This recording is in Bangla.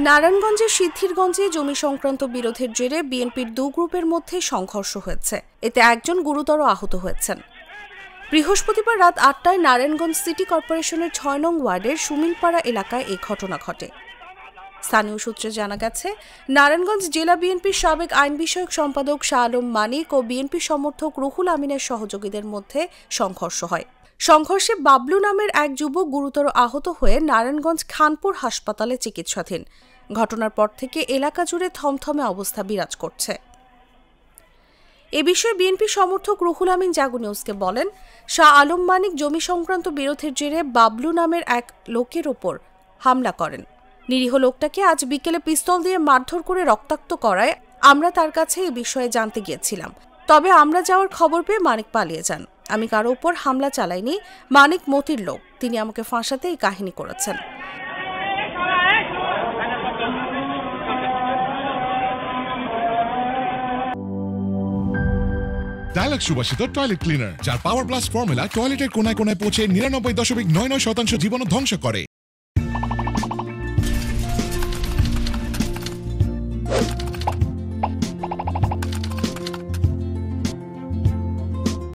নারায়ণগঞ্জের সিদ্ধিরগঞ্জে জমি সংক্রান্ত বিরোধের জেরে বিএনপির দু গ্রুপের মধ্যে সংঘর্ষ হয়েছে। এতে একজন গুরুতর আহত হয়েছেন। বৃহস্পতিবার রাত ৮টায় নারায়ণগঞ্জ সিটি কর্পোরেশনের ৬ নং ওয়ার্ডের সুমিলপাড়া এলাকায় এই ঘটনা ঘটে। স্থানীয় সূত্রে জানা গেছে, নারায়ণগঞ্জ জেলা বিএনপির সাবেক আইন বিষয়ক সম্পাদক শাহ আলম মানিক ও বিএনপি সমর্থক রুহুল আমিনের সহযোগীদের মধ্যে সংঘর্ষ হয়। সংঘর্ষে বাবলু নামের এক যুবক গুরুতর আহত হয়ে নারায়ণগঞ্জ খানপুর হাসপাতালে চিকিৎসাধীন। ঘটনার পর থেকে এলাকা জুড়ে থমথমে অবস্থা বিরাজ করছে। এ বিষয়ে বিএনপি সমর্থক রুহুল আমিন জাগো নিউজকে বলেন, শাহ আলম মানিক জমি সংক্রান্ত বিরোধের জেরে বাবলু নামের এক লোকের ওপর হামলা করেন। নিরীহ লোকটাকে আজ বিকেলে পিস্তল দিয়ে মারধর করে রক্তাক্ত করায় আমরা তার কাছে এ বিষয়ে জানতে গিয়েছিলাম। তবে আমরা যাওয়ার খবর পেয়ে মানিক পালিয়ে যান। আমি কারো উপর হামলা চালাইনি, মানিক মতির লোক, তিনি আমাকে ফাঁসাতে এই কাহিনী করেছেন। ডায়ালগ সুবাসিত টয়লেট ক্লিনার, যার পাওয়ার প্লাস ফর্মুলা টয়লেটের কোনায় কোনায় পৌঁছে ৯৯.৯৯% জীবাণু ধ্বংস করে।